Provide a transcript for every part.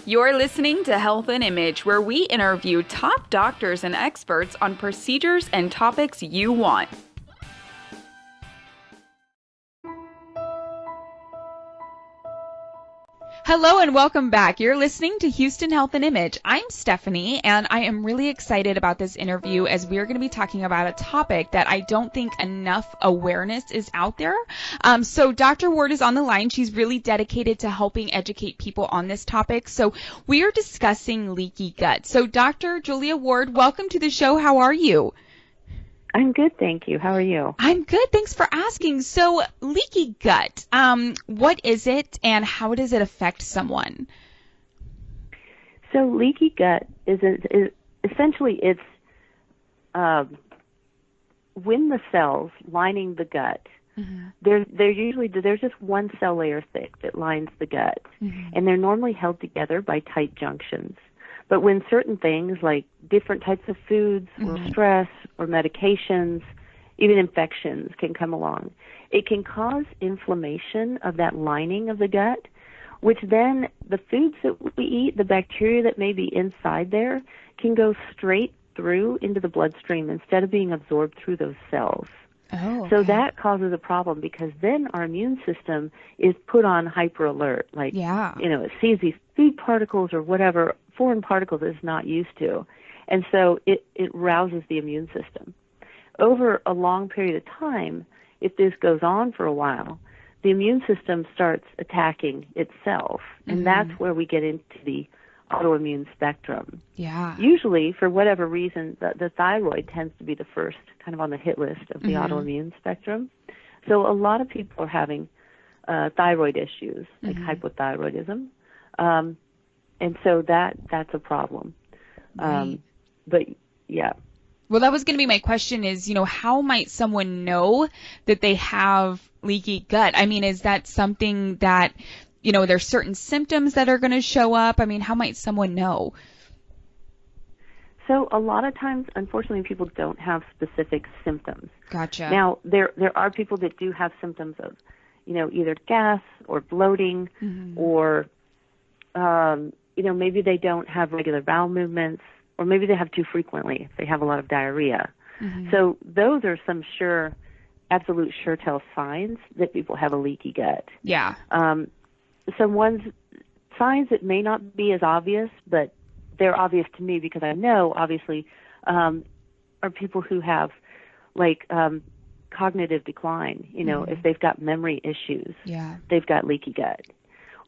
You're listening to Health and Image, where we interview top doctors and experts on procedures and topics you want. Hello and welcome back. You're listening to Houston Health and Image. I'm Stephanie, and I am really excited about this interview as we're going to be talking about a topic that I don't think enough awareness is out there. So Dr. Ward is on the line. She's really dedicated to helping educate people on this topic. So we are discussing leaky gut. So Dr. Julia Ward, welcome to the show. How are you? I'm good, thank you. How are you? I'm good. Thanks for asking. So leaky gut, what is it and how does it affect someone? So leaky gut is essentially it's when the cells lining the gut, there's just one cell layer thick that lines the gut, and they're normally held together by tight junctions. But when certain things like different types of foods or stress or medications, even infections can come along, it can cause inflammation of that lining of the gut, which then the foods that we eat, the bacteria that may be inside there, can go straight through into the bloodstream instead of being absorbed through those cells. Oh, okay. So that causes a problem because then our immune system is put on hyper alert. It sees these food particles or whatever foreign particles it's not used to. And so it rouses the immune system. Over a long period of time, if this goes on for a while, the immune system starts attacking itself. And that's where we get into the autoimmune spectrum. Yeah. Usually, for whatever reason, the thyroid tends to be the first kind of on the hit list of the autoimmune spectrum. So a lot of people are having thyroid issues, like hypothyroidism. And so that's a problem. Right. But yeah. Well, that was going to be my question is, how might someone know that they have leaky gut? I mean, is that something that, there's certain symptoms that are going to show up? I mean, how might someone know? So a lot of times, unfortunately, people don't have specific symptoms. Gotcha. Now, there are people that do have symptoms of, either gas or bloating or, maybe they don't have regular bowel movements or maybe they have too frequently if they have a lot of diarrhea. So those are some absolute sure tell signs that people have a leaky gut. Yeah. Some signs that may not be as obvious, but they're obvious to me because I know, obviously, are people who have, cognitive decline. If they've got memory issues, they've got leaky gut.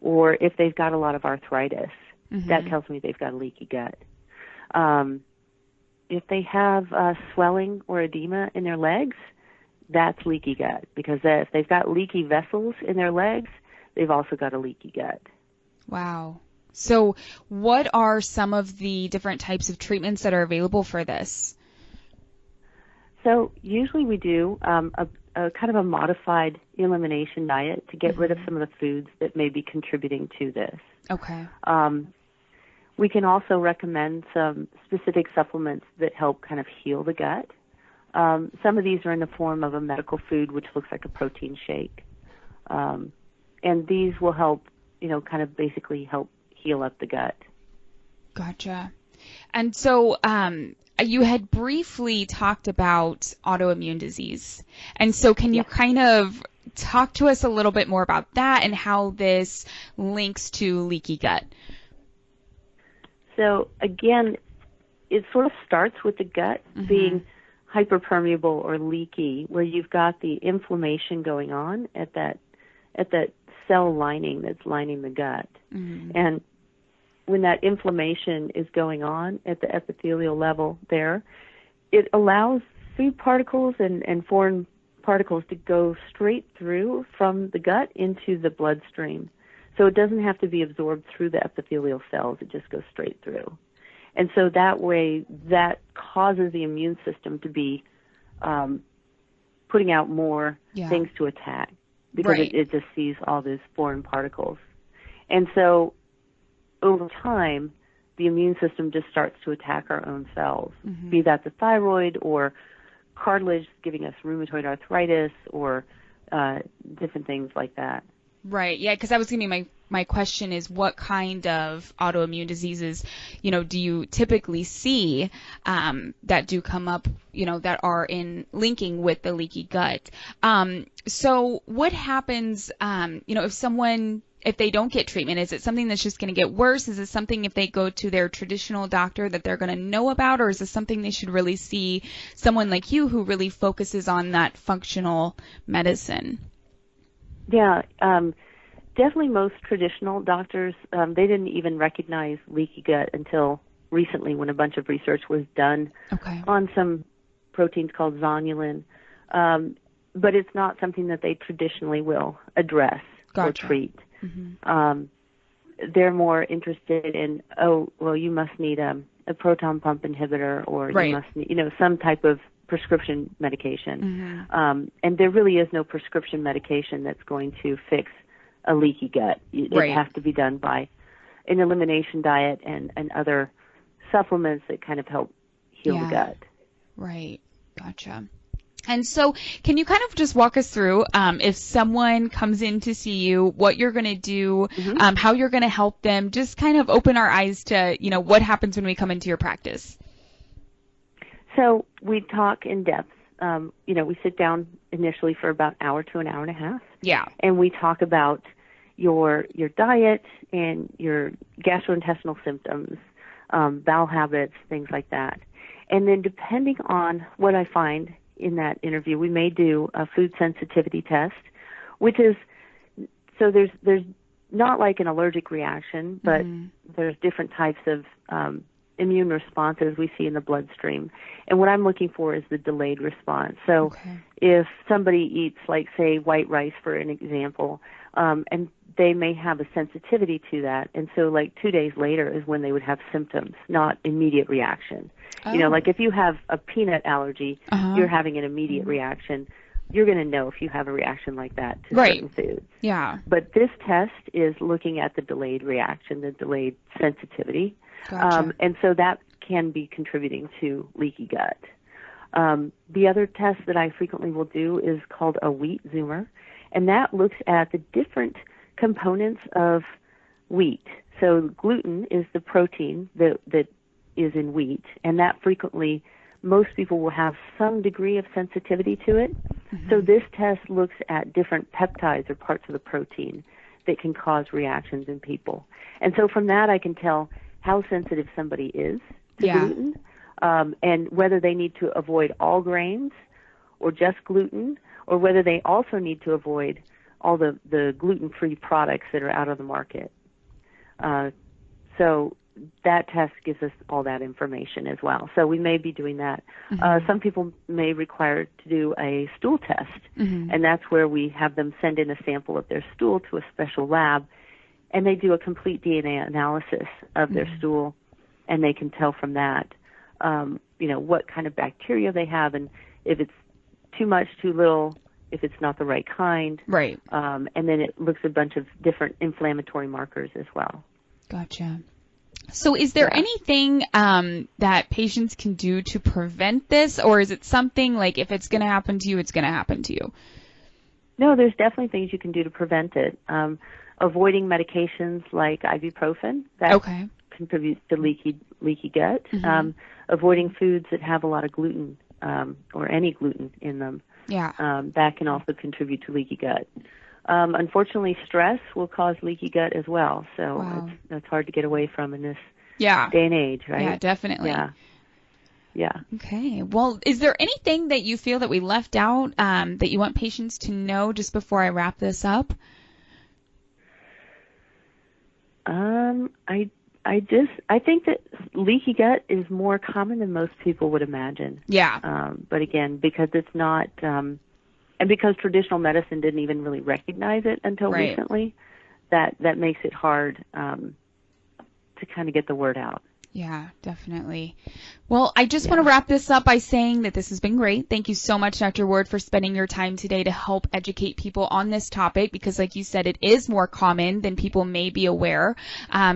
Or if they've got a lot of arthritis, that tells me they've got a leaky gut. If they have swelling or edema in their legs, that's leaky gut. Because if they've got leaky vessels in their legs, they've also got a leaky gut. Wow. So what are some of the different types of treatments that are available for this? So usually we do a kind of a modified elimination diet to get rid of some of the foods that may be contributing to this. Okay. We can also recommend some specific supplements that help kind of heal the gut. Some of these are in the form of a medical food, which looks like a protein shake. And these will help, kind of basically help heal up the gut. Gotcha. And so you had briefly talked about autoimmune disease. And so can you kind of talk to us a little bit more about that and how this links to leaky gut? So again, it sort of starts with the gut being hyperpermeable or leaky, where you've got the inflammation going on at that cell lining that's lining the gut. And when that inflammation is going on at the epithelial level there, it allows food particles and foreign particles to go straight through from the gut into the bloodstream. So it doesn't have to be absorbed through the epithelial cells. It just goes straight through. And so that way, that causes the immune system to be putting out more things to attack because it just sees all these foreign particles. And so over time, the immune system just starts to attack our own cells, be that the thyroid or cartilage giving us rheumatoid arthritis or different things like that. Right. Yeah, because that was going to be my my question is, what kind of autoimmune diseases, do you typically see that do come up, that are in linking with the leaky gut? So what happens, if they don't get treatment? Is it something that's just going to get worse? Is it something, if they go to their traditional doctor, that they're going to know about? Or is this something they should really see someone like you who really focuses on that functional medicine? Yeah, definitely most traditional doctors, they didn't even recognize leaky gut until recently, when a bunch of research was done on some proteins called zonulin. But it's not something that they traditionally will address or treat. Mm-hmm. They're more interested in, you must need a proton pump inhibitor, or you must need, some type of prescription medication. Mm-hmm. And there really is no prescription medication that's going to fix a leaky gut. It has to be done by an elimination diet and other supplements that kind of help heal the gut. Right. Gotcha. And so can you kind of just walk us through, if someone comes in to see you, what you're going to do, how you're going to help them, just kind of open our eyes to, what happens when we come into your practice? So we talk in depth. We sit down initially for about an hour to an hour and a half. Yeah. And we talk about your diet and your gastrointestinal symptoms, bowel habits, things like that. And then depending on what I find in that interview, we may do a food sensitivity test, which is, so there's not like an allergic reaction, but there's different types of immune responses we see in the bloodstream. And what I'm looking for is the delayed response. So if somebody eats, like, say, white rice, for an example, and they may have a sensitivity to that, and so like 2 days later is when they would have symptoms, not immediate reaction. Like if you have a peanut allergy, you're having an immediate reaction. You're going to know if you have a reaction like that to certain foods. Yeah. But this test is looking at the delayed reaction, the delayed sensitivity. Gotcha. And so that can be contributing to leaky gut. The other test that I frequently will do is called a wheat zoomer, and that looks at the different components of wheat. So gluten is the protein that is in wheat, and that frequently, most people will have some degree of sensitivity to it. So this test looks at different peptides or parts of the protein that can cause reactions in people. And so from that, I can tell how sensitive somebody is to gluten, and whether they need to avoid all grains or just gluten, or whether they also need to avoid all the gluten-free products that are out of the market. So that test gives us all that information as well. So we may be doing that. Some people may require to do a stool test, and that's where we have them send in a sample of their stool to a special lab, and they do a complete DNA analysis of their stool, and they can tell from that, what kind of bacteria they have, and if it's too much, too little, if it's not the right kind. Right. And then it looks at a bunch of different inflammatory markers as well. Gotcha. So is there anything that patients can do to prevent this, or is it something like if it's going to happen to you, it's going to happen to you? No, there's definitely things you can do to prevent it. Avoiding medications like ibuprofen, that contributes to leaky gut. Avoiding foods that have a lot of gluten or any gluten in them. That can also contribute to leaky gut. Unfortunately, stress will cause leaky gut as well, so it's hard to get away from in this day and age, right? Yeah, definitely. Yeah. Okay. Well, is there anything that you feel that we left out that you want patients to know just before I wrap this up? I think that leaky gut is more common than most people would imagine. Yeah. But again, because it's not, and because traditional medicine didn't even really recognize it until recently, that makes it hard to kind of get the word out. Yeah, definitely. Well, I just want to wrap this up by saying that this has been great. Thank you so much, Dr. Ward, for spending your time today to help educate people on this topic because, like you said, it is more common than people may be aware.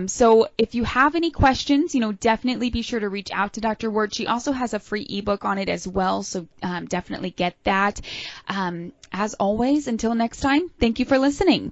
So if you have any questions, definitely be sure to reach out to Dr. Ward. She also has a free ebook on it as well, so definitely get that. As always, until next time, thank you for listening.